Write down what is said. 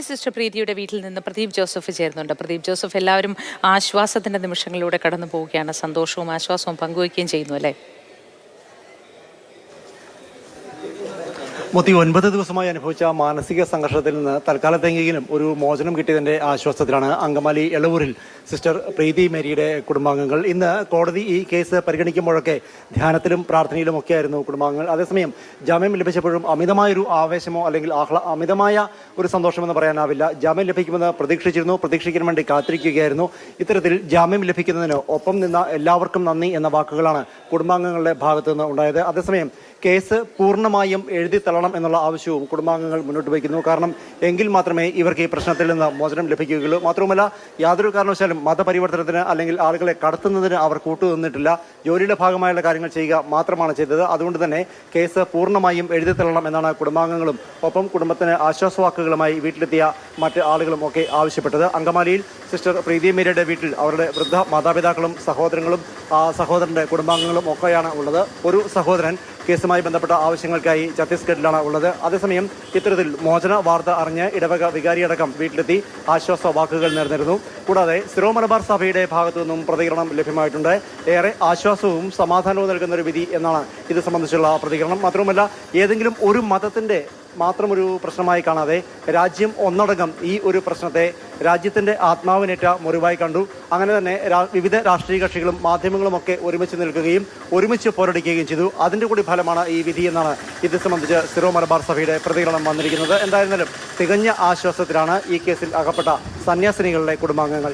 Sister പ്രീതിയുടെ വീട്ടിൽ നിന്ന് Pradeep Joseph ചേരുന്നുണ്ട്. പ്രദീപ് ജോസഫ്, എല്ലാവരും ആശ്വാസത്തിന്റെ നിമിഷങ്ങളിലൂടെ കടന്നു പോവുകയാണ്, സന്തോഷവും ആശ്വാസവും പങ്കുവയ്ക്കുകയും ചെയ്യുന്നു അല്ലേ? മോത്തി 9 ദിവസമായി അനുഭവിച്ച മാനസിക സംഘർഷത്തിൽ നിന്ന് തൽക്കാലത്തെങ്കിലും ഒരു മോചനം കിട്ടിയതിന്റെ ആശ്വാസത്തിലാണ് അങ്കമാലി എളവൂരിൽ സിസ്റ്റർ പ്രീതി മേരിയുടെ കുടുംബാംഗങ്ങൾ. ഇന്ന് കോടതി ഈ കേസ് പരിഗണിക്കുമ്പോഴൊക്കെ ധ്യാനത്തിലും പ്രാർത്ഥനയിലും ഒക്കെ ആയിരുന്നു കുടുംബാംഗങ്ങൾ. അതേസമയം ജാമ്യം ലഭിച്ചപ്പോഴും അമിതമായൊരു ആവേശമോ അല്ലെങ്കിൽ അമിതമായ ഒരു സന്തോഷമെന്ന് പറയാനാവില്ല. ജാമ്യം ലഭിക്കുമെന്ന് പ്രതീക്ഷിക്കാൻ വേണ്ടി കാത്തിരിക്കുകയായിരുന്നു. ഇത്തരത്തിൽ ജാമ്യം ലഭിക്കുന്നതിന് ഒപ്പം നിന്ന എല്ലാവർക്കും നന്ദി എന്ന വാക്കുകളാണ് കുടുംബാംഗങ്ങളുടെ ഭാഗത്തു നിന്ന് ഉണ്ടായത്. അതേസമയം കേസ് പൂർണ്ണമായും എഴുതി തള്ളണം എന്നുള്ള ആവശ്യവും കുടുംബാംഗങ്ങൾ മുന്നോട്ട് വയ്ക്കുന്നു. കാരണം എങ്കിൽ മാത്രമേ ഇവർക്ക് ഈ പ്രശ്നത്തിൽ നിന്ന് മോചനം ലഭിക്കുകയുള്ളൂ. മാത്രവുമല്ല, യാതൊരു കാരണവശാലും മതപരിവർത്തനത്തിന് അല്ലെങ്കിൽ ആളുകളെ കടത്തുന്നതിന് അവർ കൂട്ടുനിന്നിട്ടില്ല. ജോലിയുടെ ഭാഗമായുള്ള കാര്യങ്ങൾ ചെയ്യുക മാത്രമാണ് ചെയ്തത്. അതുകൊണ്ട് തന്നെ കേസ് പൂർണ്ണമായും എഴുതി തള്ളണം എന്നാണ് കുടുംബാംഗങ്ങളും ഒപ്പം കുടുംബത്തിന് ആശ്വാസവാക്കുകളുമായി വീട്ടിലെത്തിയ മറ്റ് ആളുകളും ഒക്കെ ആവശ്യപ്പെട്ടത്. അങ്കമാലിയിൽ സിസ്റ്റർ പ്രീതി മേരിയുടെ വീട്ടിൽ അവരുടെ വൃദ്ധ മാതാപിതാക്കളും സഹോദരങ്ങളും സഹോദരന്റെ കുടുംബാംഗങ്ങളും ഒക്കെയാണ് ഉള്ളത്. ഒരു സഹോദരൻ കേസുമായി ബന്ധപ്പെട്ട ആവശ്യങ്ങൾക്കായി ഛത്തീസ്ഗഡിലാണ് ഉള്ളത്. അതേസമയം ഇത്തരത്തിൽ മോചന വാർത്ത അറിഞ്ഞ് ഇടവക വികാരിയടക്കം വീട്ടിലെത്തി ആശ്വാസ വാക്കുകൾ നേർന്നിരുന്നു. കൂടാതെ സിറോ മലബാർ സഭയുടെ ഭാഗത്തു നിന്നും പ്രതികരണം ലഭ്യമായിട്ടുണ്ട്. ഏറെ ആശ്വാസവും സമാധാനവും നൽകുന്ന ഒരു വിധി എന്നാണ് ഇത് സംബന്ധിച്ചുള്ള പ്രതികരണം. മാത്രവുമല്ല, ഏതെങ്കിലും ഒരു മതത്തിന്റെ മാത്രം ഒരു പ്രശ്നമായി കാണാതെ രാജ്യം ഒന്നടങ്കം ഈ ഒരു പ്രശ്നത്തെ രാജ്യത്തിന്റെ ആത്മാവിനേറ്റ മുറിവായി കണ്ടു. അങ്ങനെ തന്നെ വിവിധ രാഷ്ട്രീയ കക്ഷികളും മാധ്യമങ്ങളും ഒക്കെ ഒരുമിച്ച് നിൽക്കുകയും ഒരുമിച്ച് പോരടിക്കുകയും ചെയ്തു. അതിന്റെ കൂടി ഫലമാണ് ഈ വിധി എന്നാണ് ഇത് സംബന്ധിച്ച് സിറോ മലബാർ സഭയുടെ പ്രതികരണം വന്നിരിക്കുന്നത്. എന്തായിരുന്നാലും തികഞ്ഞ ആശ്വാസത്തിലാണ് ഈ കേസിൽ അകപ്പെട്ട സന്യാസിനികളുടെ കുടുംബാംഗങ്ങൾ.